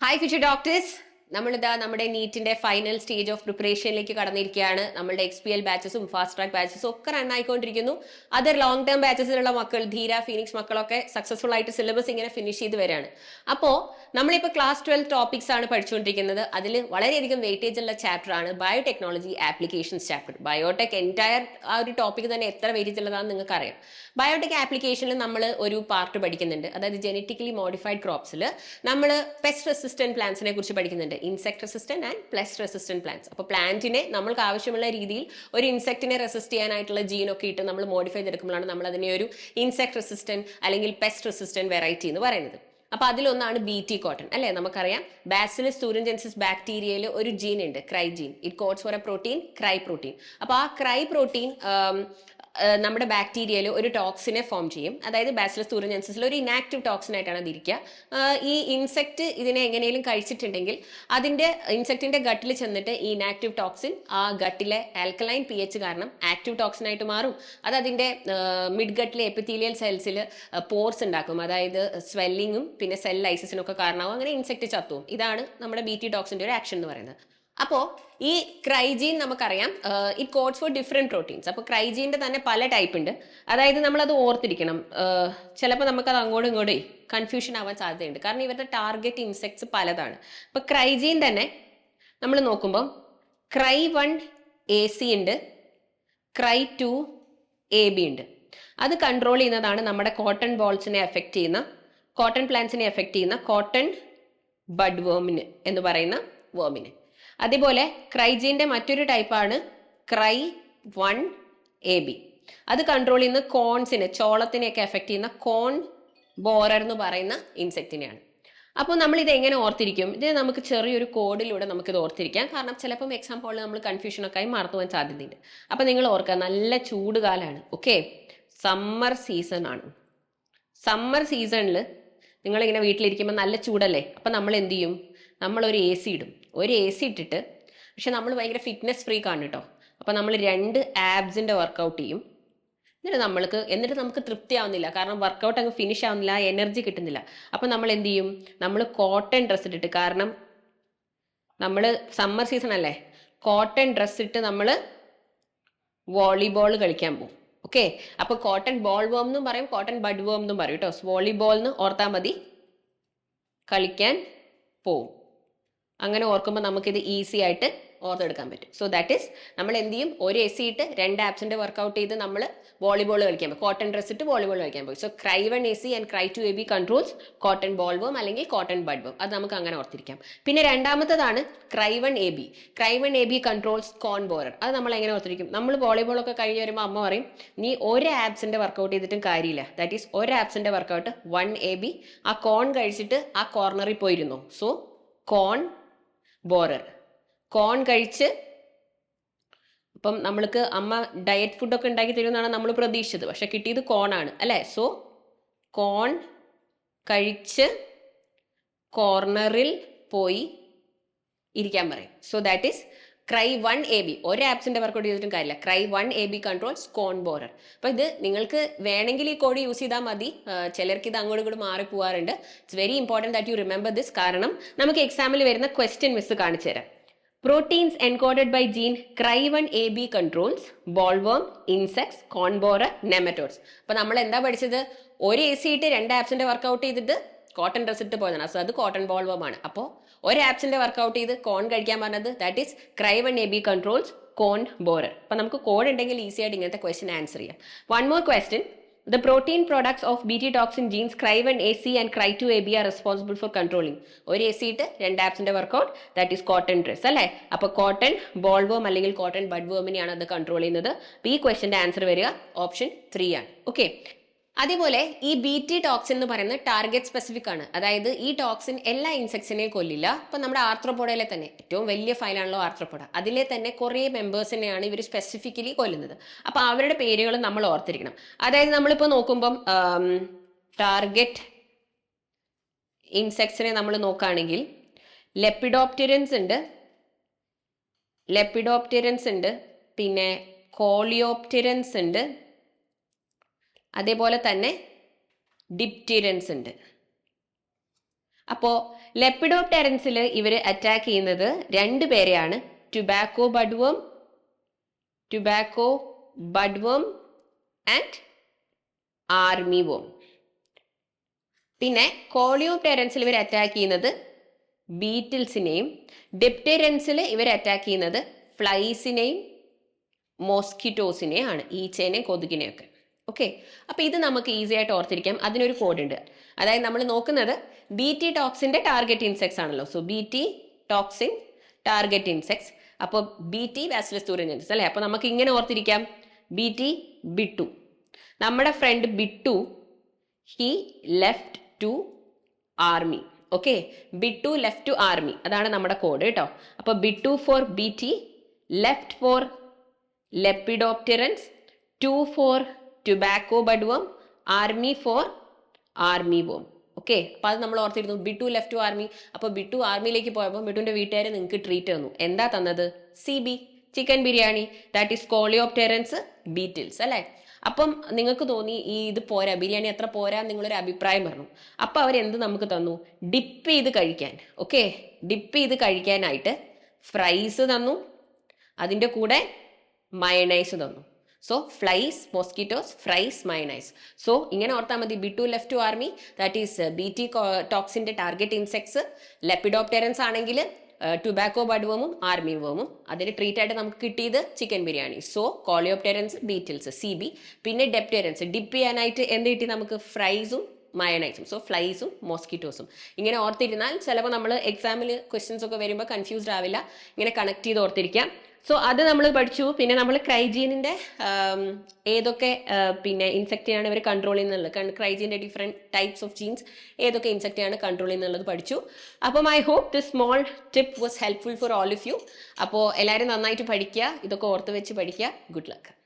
Hi, future doctors. നമ്മളിതാ നമ്മുടെ നീറ്റിന്റെ final stage of പ്രിപ്പറേഷനിലേക്ക് കടന്നിരിക്കുകയാണ്. നമ്മുടെ XPL ബാച്ചസും ഫാസ്റ്റ് ട്രാക്ക് ബാച്ചസും ഒക്കെ റൺ ആയിക്കൊണ്ടിരിക്കുന്നു. അതർ ലോങ് ടേം ബാച്ചസിലുള്ള മക്കൾ, ധീര, ഫീനിക്സ് മക്കളൊക്കെ സക്സസ്ഫുൾ ആയിട്ട് സിലബസ് ഇങ്ങനെ ഫിനിഷ് ചെയ്ത് വരികയാണ്. അപ്പോൾ നമ്മളിപ്പോൾ ക്ലാസ് 12 ടോപ്പിക്സ് ആണ് പഠിച്ചുകൊണ്ടിരിക്കുന്നത്. അതിൽ വളരെയധികം വെയിറ്റേജ് ഉള്ള ചാപ്റ്റർ ആണ് biotechnology applications chapter. Biotech entire ആ ഒരു ടോപ്പിക് തന്നെ എത്ര വെയിറ്റേജ് ഉള്ളതാണെന്ന് നിങ്ങൾക്ക് അറിയാം. ബയോടെക് ആപ്ലിക്കേഷനിൽ നമ്മൾ ഒരു പാർട്ട് പഠിക്കുന്നുണ്ട്. അതായത് ജനറ്റിക്കലി മോഡിഫൈഡ് ക്രോപ്സിൽ നമ്മൾ പെസ്റ്റ് റെസിസ്റ്റന്റ് പ്ലാന്റ്സിനെ കുറിച്ച് പഠിക്കുന്നുണ്ട്. Insect resistant and pest resistant plants. അപ്പോൾ പ്ലാന്റിനെ നമ്മൾക്ക് ആവശ്യമുള്ള രീതിയിൽ ഒരു ഇൻസെക്റ്റിനെ റെസിസ്റ്റ് ചെയ്യാനായിട്ടുള്ള ജീനൊക്കെ ഇട്ട് നമ്മൾ മോഡിഫൈ ചെയ്തെടുക്കുമ്പോഴാണ് നമ്മൾ അതിനെ ഒരു ഇൻസെക്ട് റെസിസ്റ്റന്റ് അല്ലെങ്കിൽ പെസ്റ്റ് റെസിസ്റ്റന്റ് വെറൈറ്റി എന്ന് പറയുന്നത്. അപ്പൊ അതിലൊന്നാണ് BT കോട്ടൺ അല്ലെ. നമുക്കറിയാം ബാസിലസ് തൂറിൻജെൻസിസ് ബാക്ടീരിയയിൽ ഒരു ജീൻ ഉണ്ട്, cry gene. It codes for a protein, cry protein. അപ്പൊ ആ ക്രൈ പ്രോട്ടീൻ നമ്മുടെ ബാക്ടീരിയയിൽ ഒരു ടോക്സിനെ ഫോം ചെയ്യും. അതായത് ബാസിലസ് തൂറിൻജെൻസിസിൽ ഒരു ഇനാക്റ്റീവ് ടോക്സിൻ ആയിട്ടാണ് അത് ഇരിക്കുക. ഈ ഇൻസെക്ട് ഇതിനെ എങ്ങനെയും കഴിച്ചിട്ടുണ്ടെങ്കിൽ അതിന്റെ ഇൻസെക്ടിന്റെ ഗട്ടിൽ ചെന്നിട്ട് ഈ ഇനാക്റ്റീവ് ടോക്സിൻ ആ ഗട്ടിലെ ആൽക്കലൈൻ pH കാരണം ആക്റ്റീവ് ടോക്സിൻ ആയിട്ട് മാറും. അത് അതിന്റെ മിഡ് ഗട്ടിലെ എപ്പിത്തീലിയൽ സെൽസിൽ പോർസ് ഉണ്ടാക്കും. അതായത് സ്വെല്ലിങ്ങും പിന്നെ സെൽ ലൈസിസിനും ഒക്കെ കാരണമാവും. അങ്ങനെ ഇൻസെക്ട് ചത്തുവും. ഇതാണ് നമ്മുടെ BT ടോക്സിന്റെ ഒരു ആക്ഷൻ എന്ന് പറയുന്നത്. അപ്പോൾ ഈ ക്രൈജീൻ നമുക്കറിയാം, it codes for different proteins. അപ്പോൾ ക്രൈജീൻ്റെ തന്നെ പല ടൈപ്പ് ഉണ്ട്. അതായത് നമ്മളത് ഓർത്തിരിക്കണം. ചിലപ്പോൾ നമുക്കത് അങ്ങോട്ടും ഇങ്ങോട്ടും കൺഫ്യൂഷൻ ആവാൻ സാധ്യതയുണ്ട്. കാരണം ഇവരുടെ ടാർഗറ്റ് ഇൻസെക്ട്സ് പലതാണ്. അപ്പോൾ ക്രൈജീൻ തന്നെ നമ്മൾ നോക്കുമ്പോൾ Cry1AC ഉണ്ട്, Cry2AB ഉണ്ട്. അത് കൺട്രോൾ ചെയ്യുന്നതാണ് നമ്മുടെ കോട്ടൺ ബോൾസിനെ എഫക്ട് ചെയ്യുന്ന, കോട്ടൺ പ്ലാന്റ്സിനെ എഫക്ട് ചെയ്യുന്ന കോട്ടൺ ബഡ് വേമിന് എന്ന് പറയുന്ന വേമിന്. അതേപോലെ ക്രൈജീന്റെ മറ്റൊരു ടൈപ്പാണ് Cry1AB. അത് കൺട്രോൾ ചെയ്യുന്ന കോൺസിനെ, ചോളത്തിനെയൊക്കെ എഫക്ട് ചെയ്യുന്ന കോൺ ബോറർ എന്ന് പറയുന്ന ഇൻസെക്റ്റിനെയാണ്. അപ്പോൾ നമ്മൾ ഇത് എങ്ങനെ ഓർത്തിരിക്കും? ഇത് നമുക്ക് ചെറിയൊരു കോഡിലൂടെ നമുക്കിത് ഓർത്തിരിക്കാം. കാരണം ചിലപ്പം എക്സാം ഹോളിൽ നമ്മൾ കൺഫ്യൂഷനൊക്കെ ആയി മറന്നു പോകാൻ സാധ്യതയുണ്ട്. അപ്പം നിങ്ങൾ ഓർക്കുക, നല്ല ചൂട് കാലമാണ്. ഓക്കെ, സമ്മർ സീസൺ ആണ്. സമ്മർ സീസണിൽ നിങ്ങളിങ്ങനെ വീട്ടിലിരിക്കുമ്പോൾ നല്ല ചൂടല്ലേ. അപ്പം നമ്മൾ എന്ത് ചെയ്യും? നമ്മളൊരു AC ഇടും. ഒരു AC ഇട്ടിട്ട്, പക്ഷെ നമ്മൾ ഭയങ്കര ഫിറ്റ്നസ് ഫ്രീക്ക് ആണ് കേട്ടോ. അപ്പം നമ്മൾ 2 ആബ്സിൻ്റെ വർക്കൗട്ട് ചെയ്യും. എന്നിട്ട് നമുക്ക് തൃപ്തി ആവുന്നില്ല. കാരണം വർക്കൗട്ട് അങ്ങ് ഫിനിഷ് ആവുന്നില്ല, എനർജി കിട്ടുന്നില്ല. അപ്പം നമ്മൾ എന്ത് ചെയ്യും? നമ്മൾ കോട്ടൺ ഡ്രസ്സ് ഇട്ടിട്ട്, കാരണം നമ്മൾ സമ്മർ സീസൺ അല്ലേ, കോട്ടൺ ഡ്രസ്സ് ഇട്ട് നമ്മൾ വോളിബോൾ കളിക്കാൻ പോകും. ഓക്കെ, അപ്പോൾ കോട്ടൺ ബോൾ വേം എന്നും പറയും, കോട്ടൺ ബഡ് വേം എന്നും പറയും കേട്ടോ. വോളിബോൾ എന്ന് ഓർത്താൽ മതി, കളിക്കാൻ പോവും. അങ്ങനെ ഓർക്കുമ്പോൾ നമുക്കിത് ഈസി ആയിട്ട് ഓർത്തെടുക്കാൻ പറ്റും. സോ ദാറ്റ് ഈസ്, നമ്മൾ എന്ത് ചെയ്യും? ഒരു AC ഇട്ട് 2 ആപ്സിന്റെ വർക്കൗട്ട് ചെയ്ത് നമ്മൾ വോളിബോൾ കളിക്കാൻ പോകും. കോട്ടൺ ഡ്രസ് ഇട്ട് വോളിബോൾ കളിക്കാൻ പോകും. So Cry1AC and Cry2AB controls cotton ball വേം അല്ലെങ്കിൽ കോട്ടൺ ബഡ് വേം. അത് നമുക്ക് അങ്ങനെ ഓർത്തിരിക്കാം. പിന്നെ രണ്ടാമത്തതാണ് Cry1AB. Cry1AB controls corn borer. അത് നമ്മൾ എങ്ങനെ ഓർത്തിരിക്കും? നമ്മൾ വോളിബോൾ ഒക്കെ കഴിഞ്ഞ് വരുമ്പോൾ അമ്മ പറയും, നീ ഒരു ആപ്സിന്റെ വർക്കൗട്ട് ചെയ്തിട്ടും കാര്യമില്ല. ദാറ്റ് ഈസ് ഒരു ആപ്സിന്റെ വർക്കൗട്ട് 1AB. ആ കോൺ കഴിച്ചിട്ട് ആ കോർണറിൽ പോയിരുന്നു. സോ കോൺ ബോറർ. കോൺ കഴിച്ച്, അപ്പം നമ്മൾക്ക് അമ്മ ഡയറ്റ് ഫുഡൊക്കെ ഉണ്ടാക്കി തരുമെന്നാണ് നമ്മൾ പ്രതീക്ഷിച്ചത്. പക്ഷെ കിട്ടിയത് കോണാണ് അല്ലേ. സോ കോൺ കഴിച്ച് കോർണറിൽ പോയി ഇരിക്കാൻ പറയും. So that is Cry1AB. ഒരു ആപ്സിന്റെ വർക്കൗട്ട് ചെയ്തിട്ടും കാര്യമില്ല. Cry1AB controls corn borer. അപ്പൊ ഇത് നിങ്ങൾക്ക് വേണമെങ്കിൽ ഈ കോഡ് യൂസ് ചെയ്താൽ മതി. ചിലർക്ക് ഇത് അങ്ങോട്ടും ഇങ്ങോട്ട് മാറി പോകാറുണ്ട്. It's very important that you remember this. കാരണം നമുക്ക് എക്സാമിൽ വരുന്ന ക്വസ്റ്റ്യൻ മിസ് കാണിച്ചു തരാം. Proteins encoded by gene Cry1AB controls bollworm, insects, corn borer, nematodes. അപ്പൊ നമ്മൾ എന്താ പഠിച്ചത്? ഒരു AC ഇട്ട് 2 ആപ്സിന്റെ വർക്കൗട്ട് ചെയ്തിട്ട് കോട്ടൺ ഡ്രസ് ഇട്ട് പോയതാണ്. സോ അത് കോട്ടൺ ബോൾവേം ആണ്. അപ്പോൾ ഒരു ആപ്സിന്റെ വർക്കൗട്ട് ചെയ്ത് കോൺ കഴിക്കാൻ പറഞ്ഞത് that is Cry1AB controls corn borer. അപ്പൊ നമുക്ക് കോഡ് ഉണ്ടെങ്കിൽ ഈസി ആയിട്ട് ഇങ്ങനത്തെ ക്വസ്റ്റ്യൻ ആൻസർ ചെയ്യാം. One more question. The protein products of BT toxin genes Cry1AC and Cry2AB are responsible for controlling. ഒരു AC ഇട്ട് 2 ആപ്സിന്റെ workout, that is cotton dress അല്ലേ. അപ്പൊ കോട്ടൺ ബോൾ വേം അല്ലെങ്കിൽ കോട്ടൺ ബഡ് വേമിനെയാണ് അത് കൺട്രോൾ ചെയ്യുന്നത്. ഈ ക്വസ്റ്റ്യന്റെ ആൻസർ വരിക ഓപ്ഷൻ 3 ആണ്. ഓക്കെ, അതേപോലെ ഈ BT ടോക്സിൻ എന്ന് പറയുന്നത് ടാർഗറ്റ് സ്പെസിഫിക് ആണ്. അതായത് ഈ ടോക്സിൻ എല്ലാ ഇൻസെക്ട്സിനെയും കൊല്ലില്ല. ഇപ്പൊ നമ്മുടെ ആർത്രോപോഡയിലെ തന്നെ ഏറ്റവും വലിയ ഫൈലാണല്ലോ ആർത്രോപോഡ. അതിലെ തന്നെ കുറേ മെമ്പേഴ്സിനെയാണ് ഇവർ സ്പെസിഫിക്കലി കൊല്ലുന്നത്. അപ്പൊ അവരുടെ പേരുകൾ നമ്മൾ ഓർത്തിരിക്കണം. അതായത് നമ്മളിപ്പോ നോക്കുമ്പം ടാർഗറ്റ് ഇൻസെക്ട്സിനെ നമ്മൾ നോക്കുകയാണെങ്കിൽ ലെപ്പിഡോപ്റ്റെറൻസ് ഉണ്ട്, പിന്നെ കോളിയോപ്റ്റെറൻസ് ഉണ്ട്, അതേപോലെ തന്നെ ഡിപ്റ്റീരൻസ് ഉണ്ട്. അപ്പോൾ ലെപ്പിഡോപ്റ്റെറൻസിൽ ഇവർ അറ്റാക്ക് ചെയ്യുന്നത് 2 പേരെയാണ്, ടുബാക്കോ ബഡ്വർം ആൻഡ് ആർമി വോം. പിന്നെ കോളിയോപ്റ്റെറൻസിൽ ഇവർ അറ്റാക്ക് ചെയ്യുന്നത് ബീറ്റിൽസിനെയും, ഡിപ്റ്റെറൻസിൽ ഇവർ അറ്റാക്ക് ചെയ്യുന്നത് ഫ്ലൈസിനെയും മോസ്കിറ്റോസിനെയും ആണ്, ഈച്ചേനെയും കൊതുകിനെയൊക്കെ. ഓക്കെ, അപ്പൊ ഇത് നമുക്ക് ഈസി ആയിട്ട് ഓർത്തിരിക്കാം. അതിനൊരു കോഡ് ഉണ്ട്. അതായത് നമ്മൾ നോക്കുന്നത് BT ടോക്സിന്റെ ടാർഗറ്റ് ഇൻസെക്ട്സ് ആണല്ലോ. So BT toxin target insects. അപ്പോൾ BT ബാസിലസ് തുറിഞ്ചൻസിസ് അല്ലെ. അപ്പൊ നമുക്ക് ഇങ്ങനെ ഓർത്തിരിക്കാം, BT ബിട്ടു, നമ്മുടെ friend Bittu he left to army. Okay, Bittu left to army, അതാണ് നമ്മുടെ കോഡ് കേട്ടോ. അപ്പൊ Bittu for BT, left for lepidopterans, 2 for tobacco budworm, army for army worm. Okay, അപ്പൊ അത് നമ്മൾ ഓർത്തിരുന്നു, ബിട്ടു ലെഫ്റ്റ് ടു ആർമി. അപ്പൊ ബിട്ടു ആർമിയിലേക്ക് പോയപ്പോൾ ബിട്ടുവിന്റെ വീട്ടുകാർ നിങ്ങൾക്ക് ട്രീറ്റ് തന്നു. എന്താ തന്നത്? CB, chicken biryani. That is coleopterans beetles അല്ലെ. അപ്പം നിങ്ങൾക്ക് തോന്നി ഇത് പോരാ, ബിരിയാണി അത്ര പോരാ, നിങ്ങളൊരു അഭിപ്രായം പറഞ്ഞു. അപ്പൊ അവരെന്ത് നമുക്ക് തന്നു? ഡിപ്പ് ചെയ്ത് കഴിക്കാൻ. ഓക്കെ, ഡിപ്പ് ചെയ്ത് കഴിക്കാനായിട്ട് ഫ്രൈസ് തന്നു, അതിന്റെ കൂടെ മയണൈസ് തന്നു. So flies, mosquitoes, fries, mayonnaise. So ഇങ്ങനെ ഓർത്താൽ മതി, Bittu left to army, that is BT ടോക്സിന്റെ ടാർഗറ്റ് ഇൻസെക്ട്സ്. ലെപ്പിഡോപ്റ്റെറൻസ് ആണെങ്കിൽ ടുബാക്കോ ബഡ്വർമും ആർമി വർമും. അതിന് ട്രീറ്റ് ആയിട്ട് നമുക്ക് കിട്ടിയത് chicken biryani. So coleopterans beetles CB. പിന്നെ ഡെപ്റ്റെറൻസ് ഡിപ്പ് ചെയ്യാനായിട്ട് എന്ത് കിട്ടി നമുക്ക്? ഫ്രൈസും മയണൈസും. സോ ഫ്ലൈസും മോസ്കിറ്റോസും. ഇങ്ങനെ ഓർത്തിരുന്നാൽ ചിലപ്പോൾ നമ്മൾ എക്സാമിൽ ക്വസ്റ്റ്യൻസ് ഒക്കെ വരുമ്പോൾ കൺഫ്യൂസ്ഡ് ആവില്ല. ഇങ്ങനെ കണക്ട് ചെയ്ത് ഓർത്തിരിക്കാം. സോ അത് നമ്മൾ പഠിച്ചു. പിന്നെ നമ്മൾ ക്രൈജീനിന്റെ ഏതൊക്കെ പിന്നെ ഇൻസെക്റ്റിനാണ് ഇവർ കൺട്രോൾ ചെയ്യുന്നുള്ളത്, ക്രൈജീന്റെ ഡിഫറെന്റ് ടൈപ്സ് ഓഫ് ജീൻസ് ഏതൊക്കെ ഇൻസെക്റ്റിനാണ് കൺട്രോൾ ചെയ്യുന്നുള്ളത് പഠിച്ചു. അപ്പം I hope this small tip was helpful for all of you. അപ്പോൾ എല്ലാവരും നന്നായിട്ട് പഠിക്കുക, ഇതൊക്കെ ഓർത്ത് വെച്ച് പഠിക്കുക. Good luck.